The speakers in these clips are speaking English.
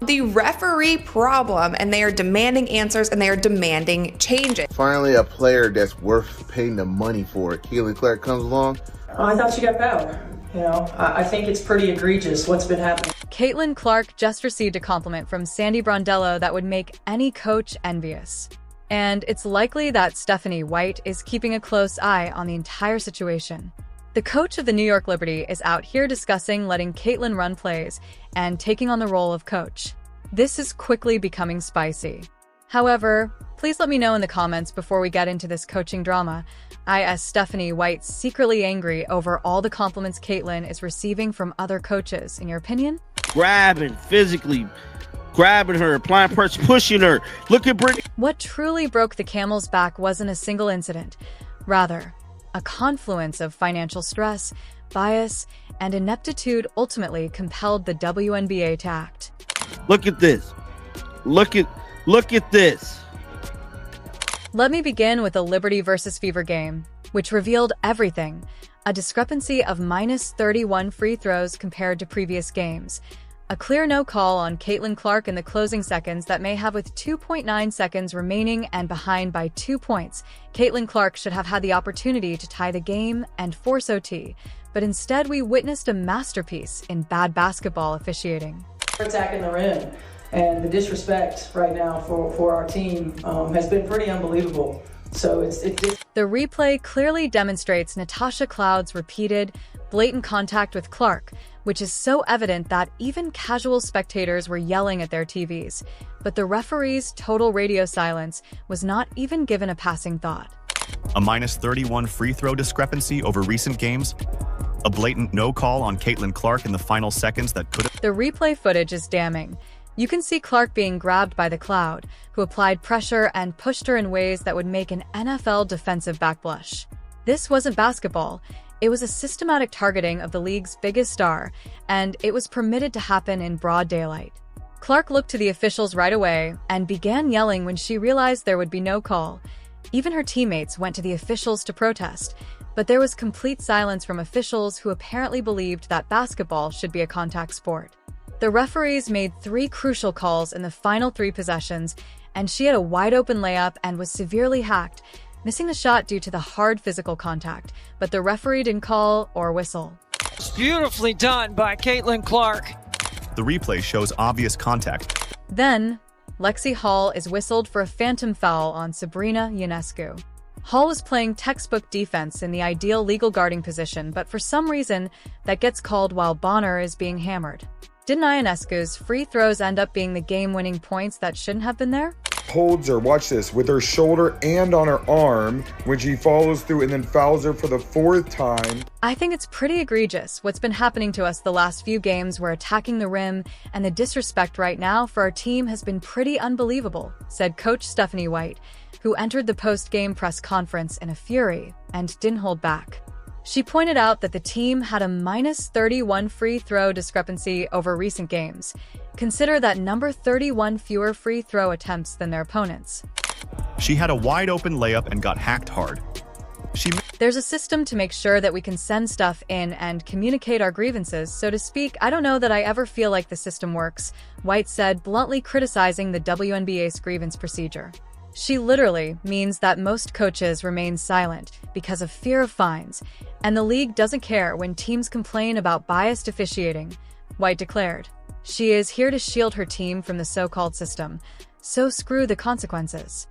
The referee problem, and they are demanding answers and they are demanding changes. Finally, a player that's worth paying the money for. Caitlin Clark comes along. I thought she got fouled. I think it's pretty egregious what's been happening. Caitlin Clark just received a compliment from Sandy Brondello that would make any coach envious. And it's likely that Stephanie White is keeping a close eye on the entire situation. The coach of the New York Liberty is out here discussing letting Caitlin run plays and taking on the role of coach. This is quickly becoming spicy. However, please let me know in the comments before we get into this coaching drama. Is Stephanie White secretly angry over all the compliments Caitlin is receiving from other coaches, in your opinion? Grabbing, physically grabbing her, applying pressure, pushing her. Look at Brittany. What truly broke the camel's back wasn't a single incident. Rather, a confluence of financial stress, bias, and ineptitude ultimately compelled the WNBA to act. Look at this. Look at this. Let me begin with the Liberty versus Fever game, which revealed everything. A discrepancy of -31 free throws compared to previous games. A clear no call on Caitlin Clark in the closing seconds that may have with 2.9 seconds remaining and behind by 2 points. Caitlin Clark should have had the opportunity to tie the game and force OT, but instead we witnessed a masterpiece in bad basketball officiating. Attacking the rim, and the disrespect right now for our team has been pretty unbelievable. So The replay clearly demonstrates Natasha Cloud's repeated, blatant contact with Clark, which is so evident that even casual spectators were yelling at their TVs. But the referee's total radio silence was not even given a passing thought. A -31 free throw discrepancy over recent games. A blatant no call on Caitlin Clark in the final seconds that could have... The replay footage is damning. You can see Clark being grabbed by the Cloud, who applied pressure and pushed her in ways that would make an NFL defensive backblush. This wasn't basketball. It was a systematic targeting of the league's biggest star, and it was permitted to happen in broad daylight. Clark looked to the officials right away and began yelling when she realized there would be no call. Even her teammates went to the officials to protest, but there was complete silence from officials who apparently believed that basketball should be a contact sport. The referees made 3 crucial calls in the final 3 possessions, and she had a wide-open layup and was severely hacked, missing the shot due to the hard physical contact, but the referee didn't call or whistle. It's beautifully done by Caitlin Clark. The replay shows obvious contact. Then, Lexi Hall is whistled for a phantom foul on Sabrina Ionescu. Hall was playing textbook defense in the ideal legal guarding position, but for some reason, that gets called while Bonner is being hammered. Didn't Ionescu's free throws end up being the game-winning points that shouldn't have been there? Holds her, watch this, with her shoulder and on her arm when she follows through and then fouls her for the 4th time. I think it's pretty egregious what's been happening to us the last few games. We're attacking the rim, and the disrespect right now for our team has been pretty unbelievable, said Coach Stephanie White, who entered the post-game press conference in a fury and didn't hold back. She pointed out that the team had a -31 free throw discrepancy over recent games. Consider that number 31 fewer free throw attempts than their opponents. She had a wide-open layup and got hacked hard. There's a system to make sure that we can send stuff in and communicate our grievances, so to speak. I don't know that I ever feel like the system works, White said, bluntly criticizing the WNBA's grievance procedure. She literally means that most coaches remain silent because of fear of fines, and the league doesn't care when teams complain about biased officiating, White declared. She is here to shield her team from the so-called system, so screw the consequences.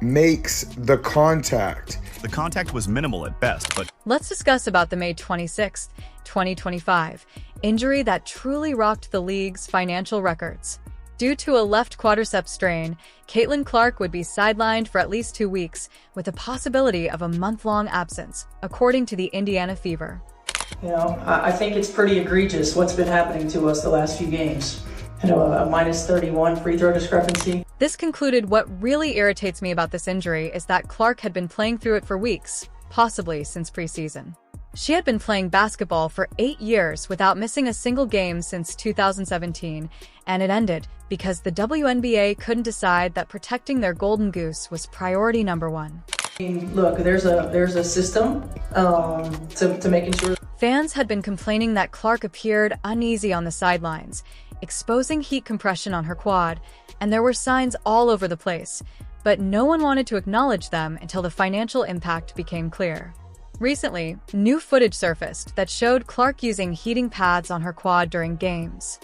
Makes the contact. The contact was minimal at best, but... Let's discuss about the May 26, 2025 injury that truly rocked the league's financial records. Due to a left quadriceps strain, Caitlin Clark would be sidelined for at least 2 weeks, with a possibility of a month-long absence, according to the Indiana Fever. I think it's pretty egregious what's been happening to us the last few games. A -31 free throw discrepancy. This concluded what really irritates me about this injury is that Clark had been playing through it for weeks, possibly since preseason. She had been playing basketball for 8 years without missing a single game since 2017, and it ended because the WNBA couldn't decide that protecting their golden goose was priority number 1. Look, there's a system to making sure. Fans had been complaining that Clark appeared uneasy on the sidelines, exposing heat compression on her quad, and there were signs all over the place, but no one wanted to acknowledge them until the financial impact became clear. Recently, new footage surfaced that showed Clark using heating pads on her quad during games.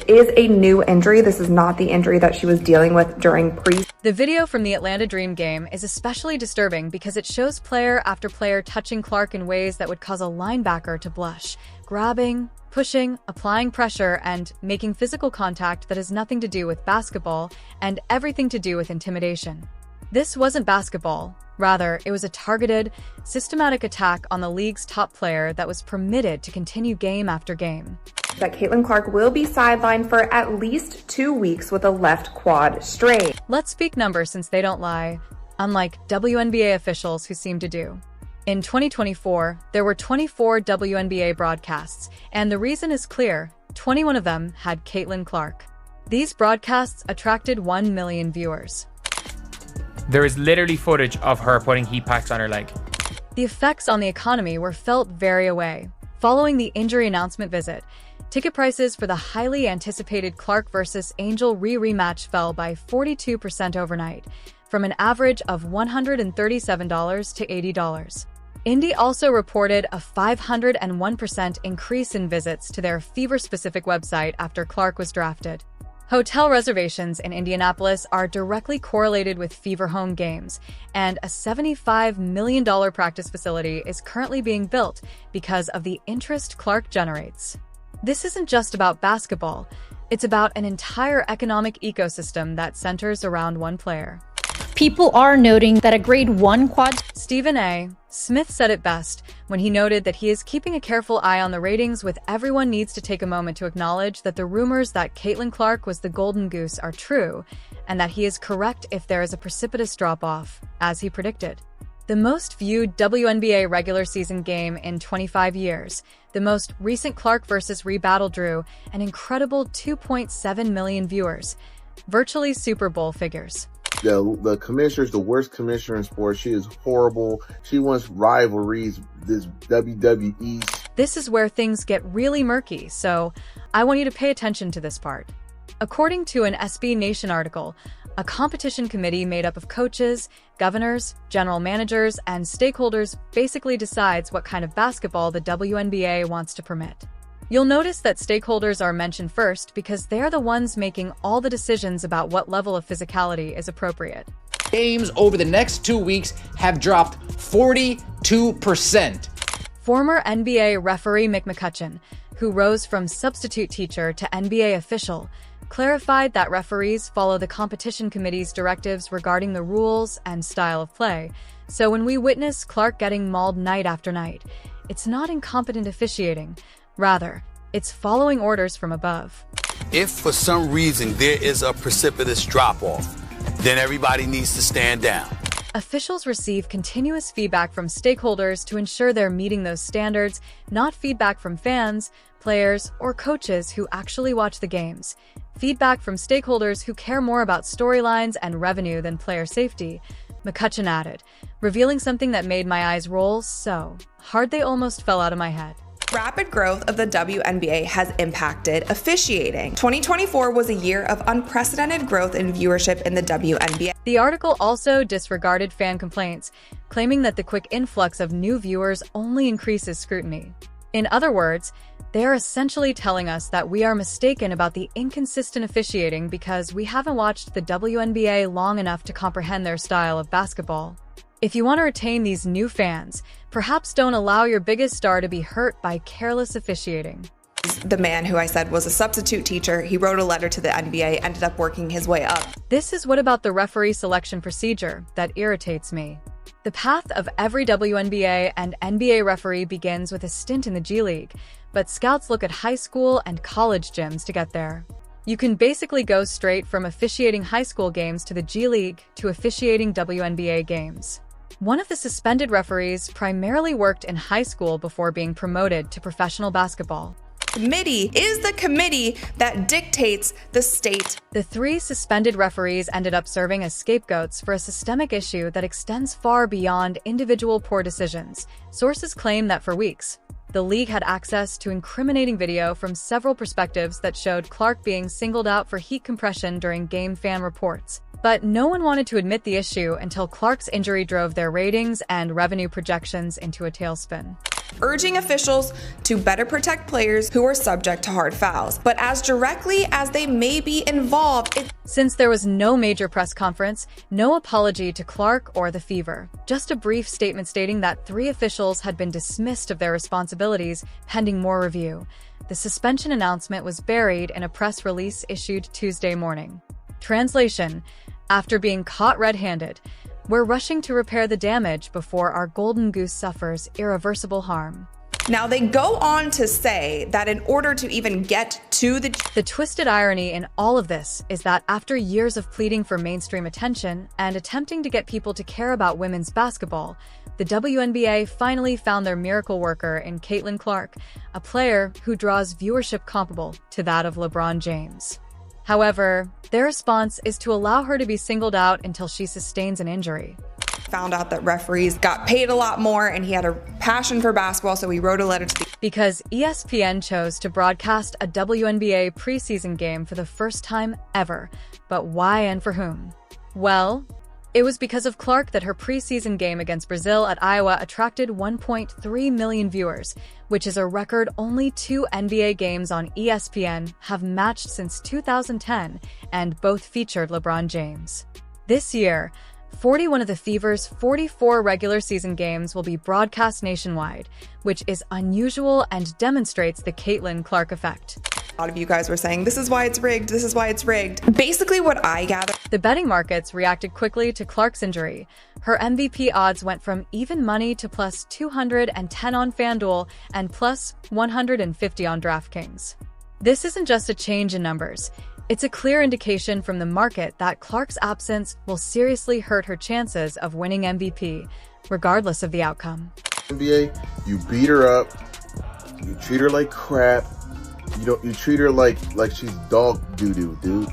Is a new injury. This is not the injury that she was dealing with during The video from the Atlanta Dream game is especially disturbing because it shows player after player touching Clark in ways that would cause a linebacker to blush, grabbing, pushing, applying pressure, and making physical contact that has nothing to do with basketball and everything to do with intimidation. This wasn't basketball. Rather, it was a targeted, systematic attack on the league's top player that was permitted to continue game after game. That Caitlin Clark will be sidelined for at least 2 weeks with a left quad strain. Let's speak numbers since they don't lie, unlike WNBA officials who seem to do. In 2024, there were 24 WNBA broadcasts, and the reason is clear: 21 of them had Caitlin Clark. These broadcasts attracted 1 million viewers. There is literally footage of her putting heat packs on her leg. The effects on the economy were felt very away. Following the injury announcement visit, ticket prices for the highly anticipated Clark vs. Angel rematch fell by 42% overnight, from an average of $137 to $80. Indy also reported a 501% increase in visits to their Fever-specific website after Clark was drafted. Hotel reservations in Indianapolis are directly correlated with Fever home games, and a $75 million practice facility is currently being built because of the interest Clark generates. This isn't just about basketball, it's about an entire economic ecosystem that centers around one player. People are noting that a grade 1 quad... Stephen A. Smith said it best when he noted that he is keeping a careful eye on the ratings, with everyone needs to take a moment to acknowledge that the rumors that Caitlin Clark was the golden goose are true, and that he is correct if there is a precipitous drop-off, as he predicted. The most viewed WNBA regular season game in 25 years, the most recent Clark vs. Battle drew an incredible 2.7 million viewers, virtually Super Bowl figures. The commissioner's the worst commissioner in sports. She is horrible. She wants rivalries, this WWE. This is where things get really murky, so I want you to pay attention to this part. According to an SB Nation article, a competition committee made up of coaches, governors, general managers, and stakeholders basically decides what kind of basketball the WNBA wants to permit. You'll notice that stakeholders are mentioned first because they're the ones making all the decisions about what level of physicality is appropriate. Games over the next 2 weeks have dropped 42%. Former NBA referee Mick McCutcheon, who rose from substitute teacher to NBA official, clarified that referees follow the competition committee's directives regarding the rules and style of play. So when we witness Clark getting mauled night after night, it's not incompetent officiating. Rather, it's following orders from above. If for some reason there is a precipitous drop-off, then everybody needs to stand down. Officials receive continuous feedback from stakeholders to ensure they're meeting those standards, not feedback from fans, players, or coaches who actually watch the games. Feedback from stakeholders who care more about storylines and revenue than player safety, McCutcheon added, revealing something that made my eyes roll so hard they almost fell out of my head. Rapid growth of the WNBA has impacted officiating. 2024 was a year of unprecedented growth in viewership in the WNBA. The article also disregarded fan complaints, claiming that the quick influx of new viewers only increases scrutiny. In other words, they are essentially telling us that we are mistaken about the inconsistent officiating because we haven't watched the WNBA long enough to comprehend their style of basketball. If you want to retain these new fans, perhaps don't allow your biggest star to be hurt by careless officiating. The man who I said was a substitute teacher, he wrote a letter to the NBA, ended up working his way up. This is what about the referee selection procedure that irritates me. The path of every WNBA and NBA referee begins with a stint in the G League, but scouts look at high school and college gyms to get there. You can basically go straight from officiating high school games to the G League to officiating WNBA games. One of the suspended referees primarily worked in high school before being promoted to professional basketball. Committee is the committee that dictates the state. The 3 suspended referees ended up serving as scapegoats for a systemic issue that extends far beyond individual poor decisions. Sources claim that for weeks, The league had access to incriminating video from several perspectives that showed Clark being singled out for heat compression during game fan reports. But no one wanted to admit the issue until Clark's injury drove their ratings and revenue projections into a tailspin, urging officials to better protect players who are subject to hard fouls. But as directly as they may be involved, since there was no major press conference, no apology to Clark or the Fever, just a brief statement stating that 3 officials had been dismissed of their responsibilities pending more review. The suspension announcement was buried in a press release issued Tuesday morning. Translation: after being caught red-handed, we're rushing to repair the damage before our golden goose suffers irreversible harm. Now they go on to say that in order to even get to the twisted irony in all of this is that after years of pleading for mainstream attention and attempting to get people to care about women's basketball, the WNBA finally found their miracle worker in Caitlin Clark, a player who draws viewership comparable to that of LeBron James. However, their response is to allow her to be singled out until she sustains an injury. Found out that referees got paid a lot more and he had a passion for basketball, so he wrote a letter to the... Because ESPN chose to broadcast a WNBA preseason game for the first time ever. But why and for whom? Well, it was because of Clark that her preseason game against Brazil at Iowa attracted 1.3 million viewers, which is a record only 2 NBA games on ESPN have matched since 2010, and both featured LeBron James. This year, 41 of the Fever's 44 regular season games will be broadcast nationwide, which is unusual and demonstrates the Caitlin Clark effect. A lot of you guys were saying, this is why it's rigged, this is why it's rigged. Basically what I gather... The betting markets reacted quickly to Clark's injury. Her MVP odds went from even money to plus 210 on FanDuel and plus 150 on DraftKings. This isn't just a change in numbers. It's a clear indication from the market that Clark's absence will seriously hurt her chances of winning MVP, regardless of the outcome. NBA, you beat her up, you treat her like crap, you treat her like she's dog doo-doo, dude.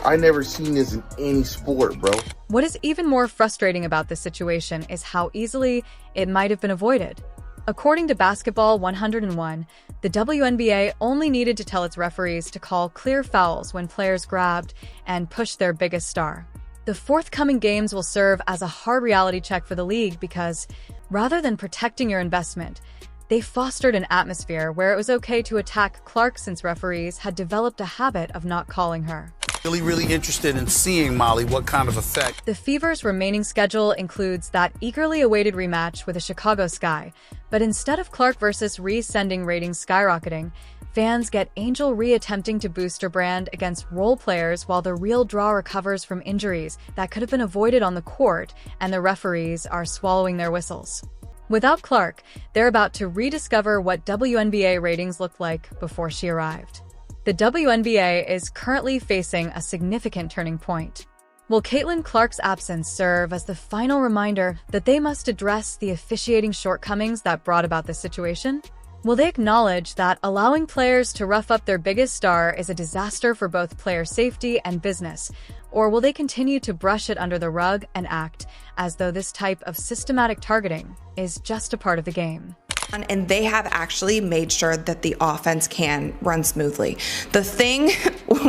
I never seen this in any sport, bro. What is even more frustrating about this situation is how easily it might have been avoided. According to Basketball 101, the WNBA only needed to tell its referees to call clear fouls when players grabbed and pushed their biggest star. The forthcoming games will serve as a hard reality check for the league because, rather than protecting your investment, they fostered an atmosphere where it was okay to attack Clark since referees had developed a habit of not calling her. Really interested in seeing, Molly, what kind of effect. The Fever's remaining schedule includes that eagerly awaited rematch with the Chicago Sky, but instead of Clark versus Rhee sending ratings skyrocketing, fans get Angel Rhee attempting to boost her brand against role players while the real draw recovers from injuries that could have been avoided on the court, and the referees are swallowing their whistles. Without Clark, they're about to rediscover what WNBA ratings looked like before she arrived. The WNBA is currently facing a significant turning point. Will Caitlin Clark's absence serve as the final reminder that they must address the officiating shortcomings that brought about this situation? Will they acknowledge that allowing players to rough up their biggest star is a disaster for both player safety and business, or will they continue to brush it under the rug and act as though this type of systematic targeting is just a part of the game? And they have actually made sure that the offense can run smoothly. The thing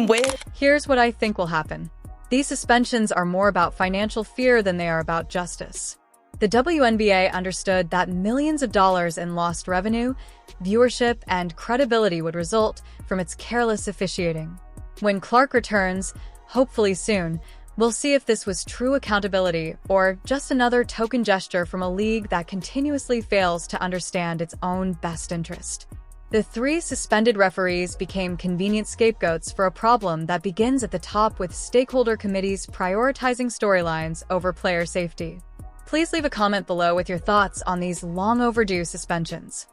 with... Here's what I think will happen. These suspensions are more about financial fear than they are about justice. The WNBA understood that millions of dollars in lost revenue, viewership, and credibility would result from its careless officiating. When Clark returns, hopefully soon, we'll see if this was true accountability or just another token gesture from a league that continuously fails to understand its own best interest. The 3 suspended referees became convenient scapegoats for a problem that begins at the top with stakeholder committees prioritizing storylines over player safety. Please leave a comment below with your thoughts on these long overdue suspensions.